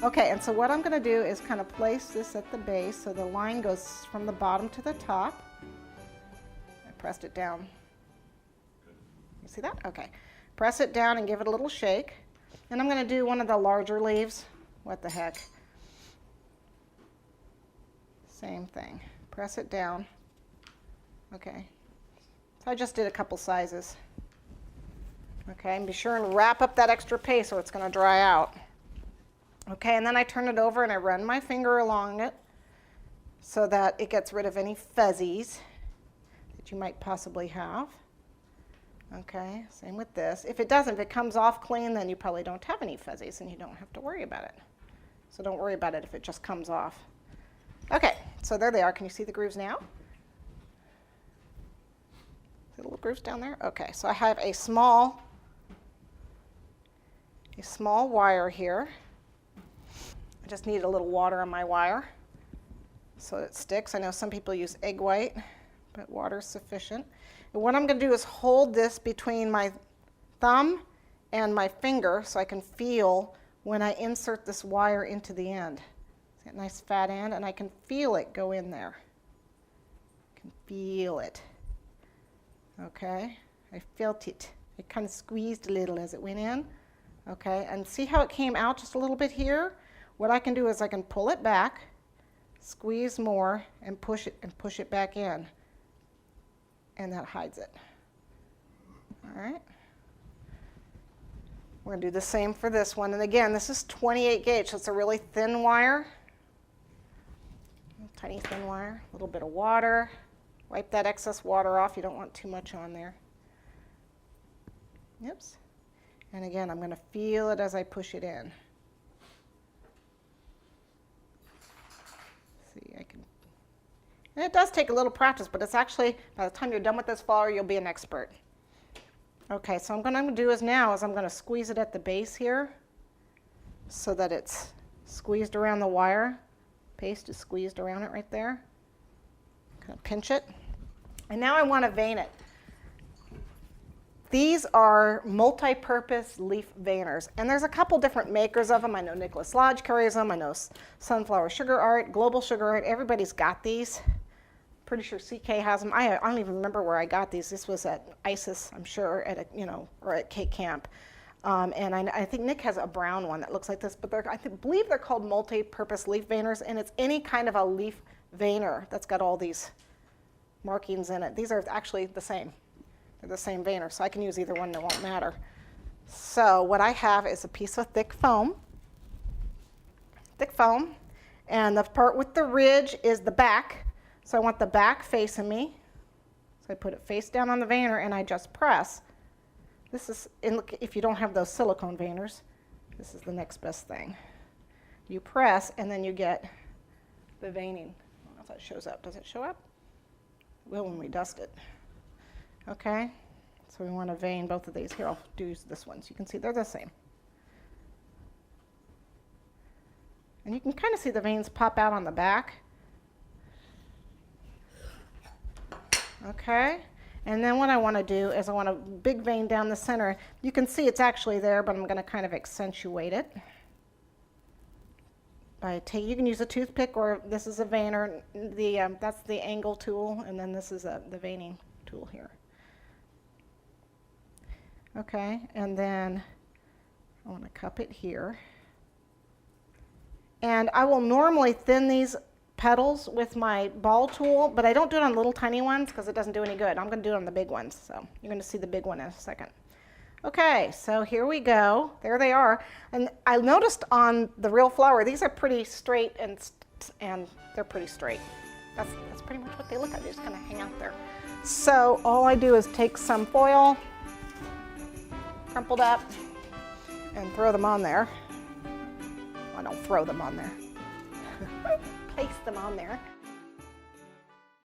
Okay, and so what I'm gonna do is kind of place this at the base so the line goes from the bottom to the top. I pressed it down. You see that? Okay. Press it down and give it a little shake. And I'm gonna do one of the larger leaves. What the heck? Same thing. Press it down. Okay. So I just did a couple sizes. Okay, and be sure and wrap up that extra paste or it's going to dry out. Okay, and then I turn it over and I run my finger along it so that it gets rid of any fuzzies that you might possibly have. Okay, same with this. If it doesn't, if it comes off clean, then you probably don't have any fuzzies and you don't have to worry about it. So don't worry about it if it just comes off. Okay, so there they are. Can you see the grooves now? The little grooves down there? Okay, so I have a small wire here. I just need a little water on my wire so it sticks. I know some people use egg white, but water is sufficient. And what I'm going to do is hold this between my thumb and my finger so I can feel when I insert this wire into the end. See that nice fat end? And I can feel it go in there. I can feel it. Okay, I felt it. It kind of squeezed a little as it went in. Okay, and see how it came out just a little bit here? What I can do is I can pull it back, squeeze more, and push it back in. And that hides it. All right. We're going to do the same for this one. And again, this is 28 gauge, so it's a really thin wire. Tiny thin wire, a little bit of water. Wipe that excess water off. You don't want too much on there. Oops. And again, I'm going to feel it as I push it in. See, I can. And it does take a little practice, but it's actually, by the time you're done with this flower, you'll be an expert. Okay, so what I'm going to do is I'm going to squeeze it at the base here so that it's squeezed around the wire. Paste is squeezed around it right there. Kind of pinch it. And now I want to vein it. These are multi-purpose leaf veiners, and there's a couple different makers of them. I know Nicholas Lodge carries them. I know Sunflower Sugar Art, Global Sugar Art. Everybody's got these. Pretty sure CK has them. I don't even remember where I got these. This was at ISIS, I'm sure, at or at Cake Camp. And I think Nick has a brown one that looks like this, but I believe they're called multi-purpose leaf veiners, and it's any kind of a leaf veiner that's got all these markings in it. These are actually the same. They're the same veiner, so I can use either one, it won't matter. So what I have is a piece of thick foam, and the part with the ridge is the back. So I want the back facing me. So I put it face down on the veiner and I just press. This is, if you don't have those silicone veiners, this is the next best thing. You press and then you get the veining. I don't know if that shows up. Does it show up? It will when we dust it. Okay, so we want to vein both of these. Here, I'll do this one so you can see they're the same. And you can kind of see the veins pop out on the back. Okay, and then what I want to do is I want a big vein down the center. You can see it's actually there, but I'm going to kind of accentuate it. You can use a toothpick, or this is a veiner. That's the angle tool, and then this is the veining tool here. Okay, and then I want to cup it here. And I will normally thin these petals with my ball tool, but I don't do it on little tiny ones because it doesn't do any good. I'm going to do it on the big ones, so you're going to see the big one in a second. Okay, so here we go. There they are. And I noticed on the real flower, these are pretty straight, and they're pretty straight. That's pretty much what they look like. They just kind of hang out there. So all I do is take some foil, crumpled up, and throw them on there. Well, I don't throw them on there. Place them on there.